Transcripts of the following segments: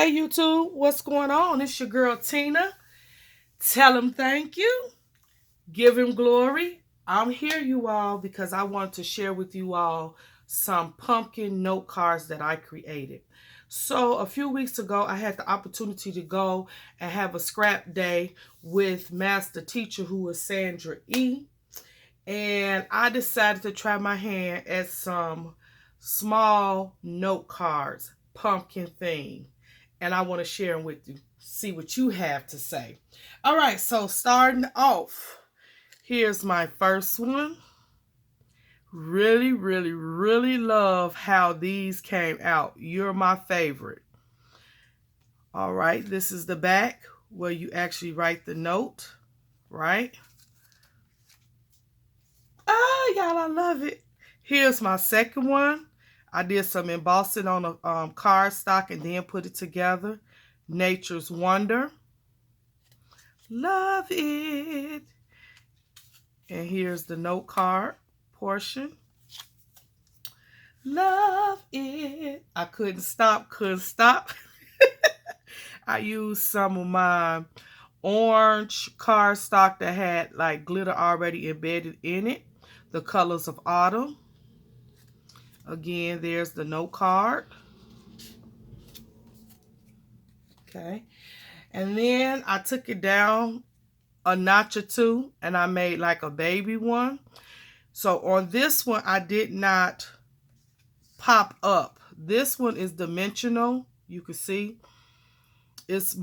Hey YouTube, what's going on? It's your girl Tina. Tell him thank you. Give him glory. I'm here, you all, because I want to share with you all some pumpkin note cards that I created. So a few weeks ago, I had the opportunity to go and have a scrap day with master teacher who was Sandra E. And I decided to try my hand at some small note cards, pumpkin theme. And I want to share them with you. See what you have to say. All right, so starting off, here's my first one. Really, really, really love how these came out. You're my favorite. All right, this is the back where you actually write the note, right? Ah, y'all, I love it. Here's my second one. I did some embossing on a cardstock and then put it together. Nature's Wonder. Love it. And here's the note card portion. Love it. I couldn't stop. I used some of my orange cardstock that had like glitter already embedded in it. The colors of autumn. Again, there's the note card. Okay. And then I took it down a notch or two and I made like a baby one. So on this one, I did not pop up. This one is dimensional. You can see it's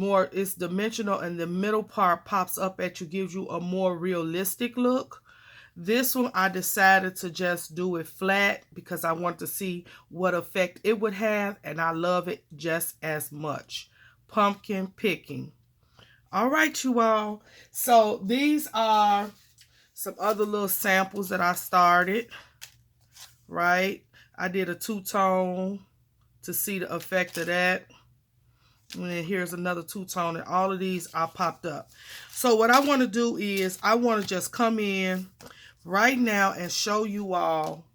dimensional, and the middle part pops up at you, gives you a more realistic look. This one, I decided to just do it flat because I want to see what effect it would have, and I love it just as much. Pumpkin picking. All right, you all. So these are some other little samples that I started, right? I did a two-tone to see the effect of that. And then here's another two-tone, and all of these are popped up. So what I want to do is I want to just come in right now and show you all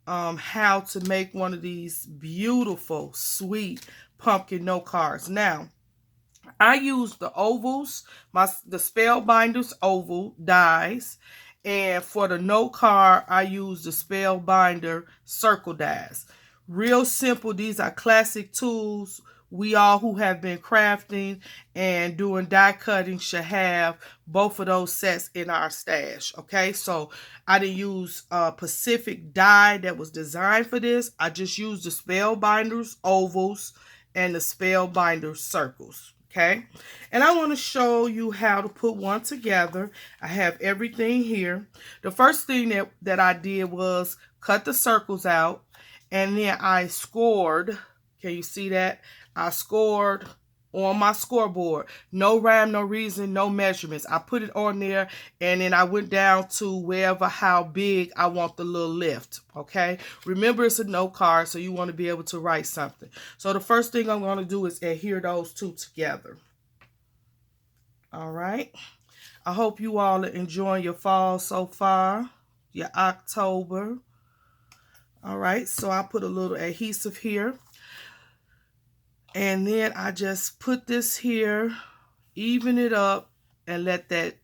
how to make one of these beautiful, sweet pumpkin note cards. Now, I use the ovals, the Spellbinders oval dies. And for the note card, I use the Spellbinder circle dies. Real simple. These are classic tools. We all who have been crafting and doing die cutting should have both of those sets in our stash. Okay, so I didn't use a Pacific die that was designed for this. I just used the Spellbinders ovals and the Spellbinder circles. Okay, and I want to show you how to put one together. I have everything here. The first thing that I did was cut the circles out, and then I scored. Can you see that? I scored on my scoreboard. No rhyme, no reason, no measurements. I put it on there, and then I went down to wherever, how big I want the little lift, okay? Remember, it's a note card, so you want to be able to write something. So the first thing I'm going to do is adhere those two together. All right? I hope you all are enjoying your fall so far, your October. All right, so I put a little adhesive here. And then I just put this here, even it up, and let that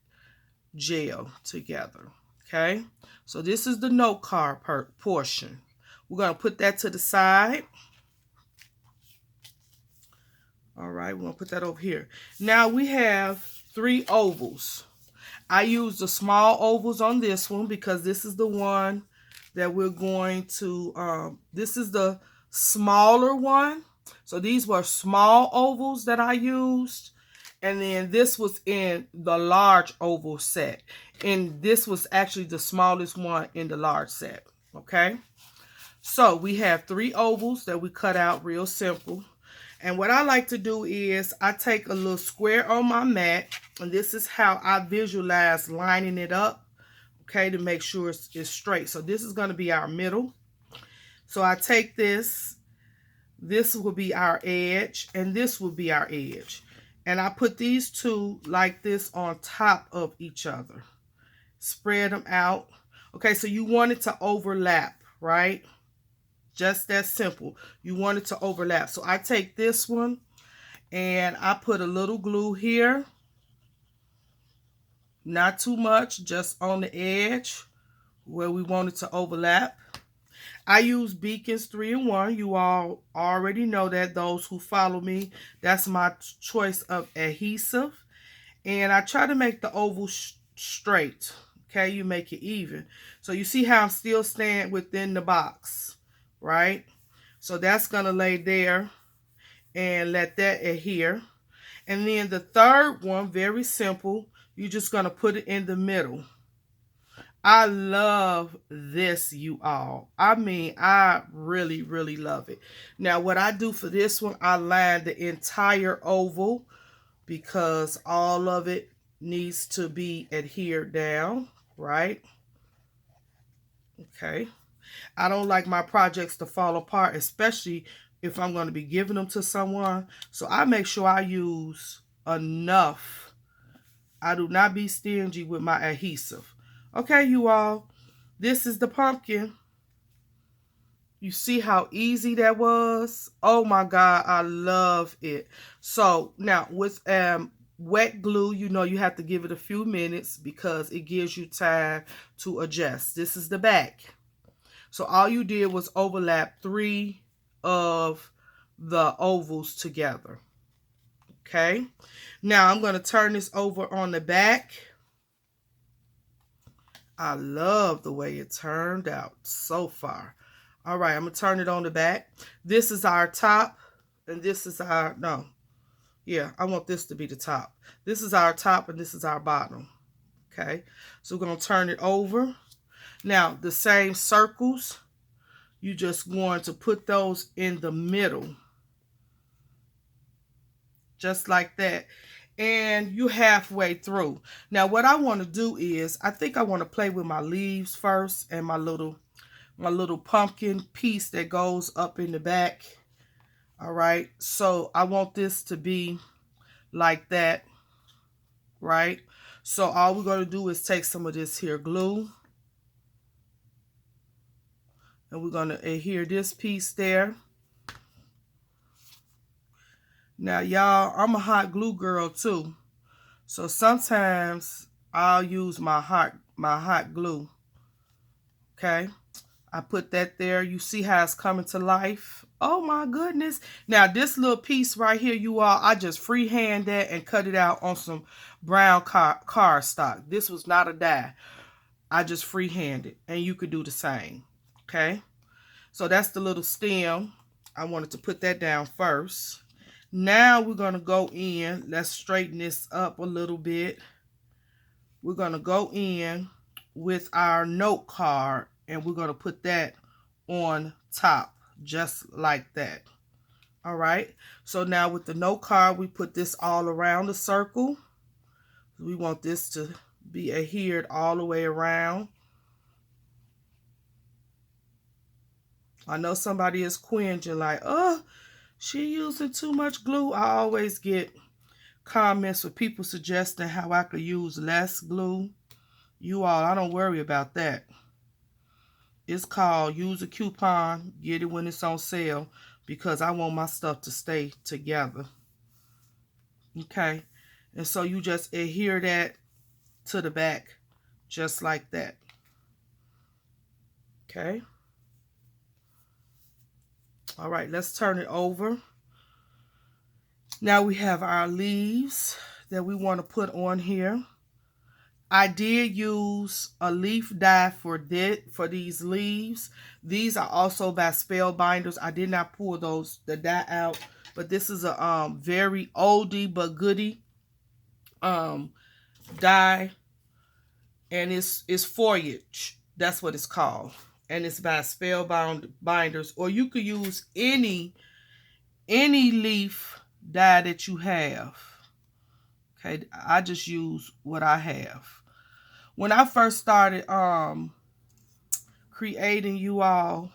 gel together, okay? So this is the note card portion. We're going to put that to the side. All right, we're going to put that over here. Now we have 3 ovals. I use the small ovals on this one because this is the one that we're going to, this is the smaller one. So these were small ovals that I used. And then this was in the large oval set. And this was actually the smallest one in the large set. Okay. So we have 3 ovals that we cut out real simple. And what I like to do is I take a little square on my mat. And this is how I visualize lining it up. Okay. To make sure it's straight. So this is going to be our middle. So I take this. This will be our edge, and this will be our edge. And I put these two like this on top of each other. Spread them out. Okay, so you want it to overlap, right? Just that simple. You want it to overlap. So I take this one And I put a little glue here. Not too much, just on the edge where we want it to overlap. I use Beacons 3-in-1. You all already know that, those who follow me. That's my choice of adhesive. And I try to make the oval straight. Okay, you make it even. So you see how I'm still staying within the box, right? So that's going to lay there and let that adhere. And then the third one, very simple. You're just going to put it in the middle. I love this, you all. I mean, I really, really love it. Now, what I do for this one, I line the entire oval because all of it needs to be adhered down, right? Okay. I don't like my projects to fall apart, especially if I'm going to be giving them to someone. So I make sure I use enough. I do not be stingy with my adhesive. Okay, you all, this is the pumpkin. You see how easy that was? Oh my God, I love it. So now with wet glue, you know you have to give it a few minutes because it gives you time to adjust. This is the back. So all you did was overlap 3 of the ovals together. Okay. Now I'm going to turn this over on the back. I love the way it turned out so far. All right, I'm going to turn it on the back. This is our top, and this is our, no. Yeah, I want this to be the top. This is our top, and this is our bottom. Okay, so we're going to turn it over. Now, the same circles, you just going to put those in the middle. Just like that. And you halfway through. Now, what I want to do is, I think I want to play with my leaves first and my little pumpkin piece that goes up in the back. All right. So I want this to be like that. Right. So all we're going to do is take some of this here glue. And we're going to adhere this piece there. Now, y'all, I'm a hot glue girl too. So sometimes I'll use my hot glue. Okay. I put that there. You see how it's coming to life. Oh my goodness. Now this little piece right here, you all, I just freehand that and cut it out on some brown cardstock. This was not a die. I just freehanded, and you could do the same. Okay. So that's the little stem. I wanted to put that down first. Now we're going to go in. Let's straighten this up a little bit. We're going to go in with our note card, and we're going to put that on top, just like that. All right. So now with the note card, we put this all around the circle. We want this to be adhered all the way around. I know somebody is cringing like, oh, she using too much glue. I always get comments with people suggesting how I could use less glue. You all, I don't worry about that. It's called use a coupon, get it when it's on sale, because I want my stuff to stay together. Okay. And so you just adhere that to the back, just like that. Okay. All right, let's turn it over. Now we have our leaves that we want to put on here. I did use a leaf die for these leaves. These are also by Spellbinders. I did not pull the die out, but this is a very oldie but goodie die, and it's foliage. That's what it's called, and it's by Spellbinders. Or you could use any leaf die that you have. Okay, I just use what I have. When I first started creating, you all,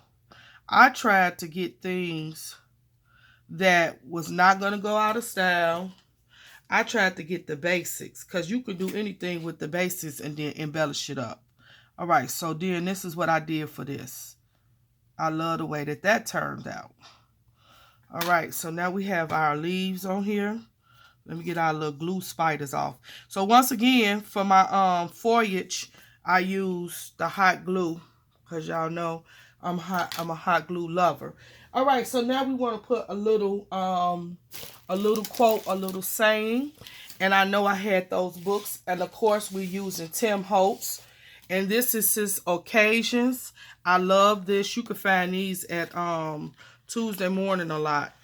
I tried to get things that was not going to go out of style. I tried to get the basics, because you could do anything with the basics and then embellish it up. All right, so then this is what I did for this. I love the way that turned out. All right, so now we have our leaves on here. Let me get our little glue spiders off. So once again, for my foliage, I use the hot glue because y'all know I'm a hot glue lover. All right, so now we want to put a little quote, a little saying. And I know I had those books, and of course we're using Tim Holtz. And this is his occasions. I love this. You can find these at Tuesday morning a lot.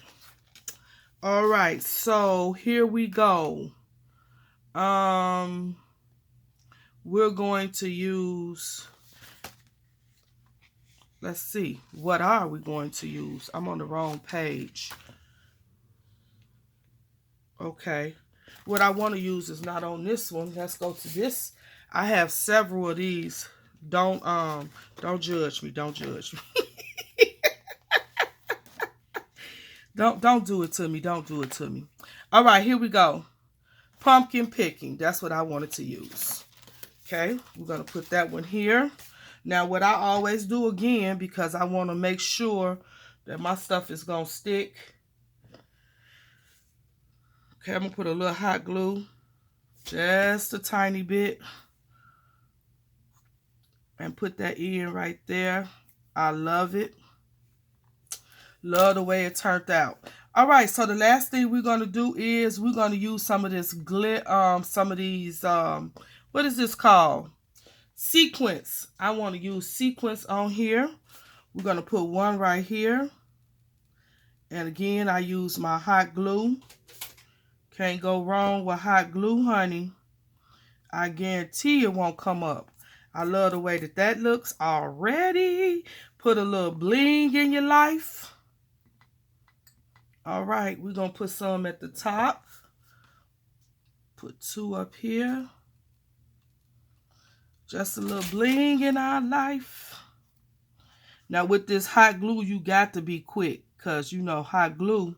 All right, so here we go. We're going to use, let's see, what are we going to use? I'm on the wrong page. Okay, what I want to use is not on this one. Let's go to this. I have several of these. Don't judge me. Don't judge me. Don't do it to me. Don't do it to me. All right, here we go. Pumpkin picking. That's what I wanted to use. Okay, we're going to put that one here. Now, what I always do again, because I want to make sure that my stuff is going to stick. Okay, I'm going to put a little hot glue. Just a tiny bit. And put that in right there. I love it. Love the way it turned out. All right, so the last thing we're going to do is we're going to use some of this some of these, what is this called? Sequins. I want to use sequins on here. We're going to put one right here. And again, I use my hot glue. Can't go wrong with hot glue, honey. I guarantee it won't come up. I love the way that looks already. Put a little bling in your life. All right, we're going to put some at the top. Put two up here. Just a little bling in our life. Now, with this hot glue, you got to be quick. Because, you know, hot glue,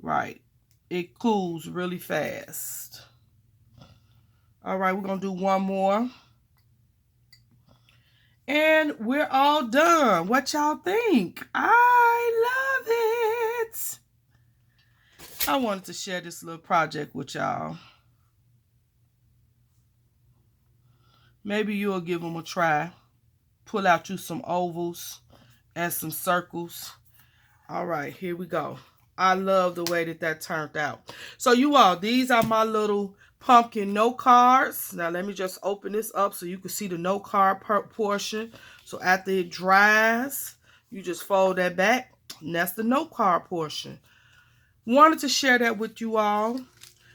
right, it cools really fast. All right, we're going to do one more. And we're all done. What y'all think? I love it. I wanted to share this little project with y'all. Maybe you'll give them a try. Pull out you some ovals and some circles. All right, here we go. I love the way that turned out. So you all, these are my little pumpkin note cards. Now let me just open this up so you can see the note card portion. So after it dries, you just fold that back. And that's the note card portion. Wanted to share that with you all.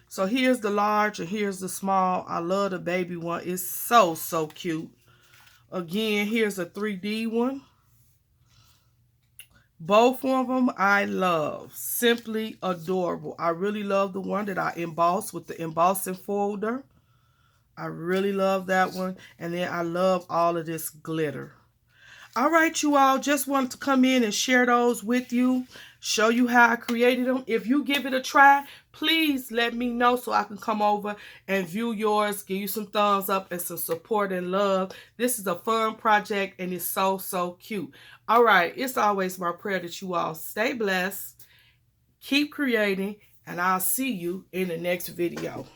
So here's the large and here's the small. I love the baby one. It's so, so cute. Again, here's a 3D one. Both of them I love. Simply adorable. I really love the one that I embossed with the embossing folder. I really love that one. And then I love all of this glitter. All right, you all. Just wanted to come in and share those with you. Show you how I created them. If you give it a try, please let me know so I can come over and view yours. Give you some thumbs up and some support and love. This is a fun project and it's so, so cute. All right. It's always my prayer that you all stay blessed, keep creating, and I'll see you in the next video.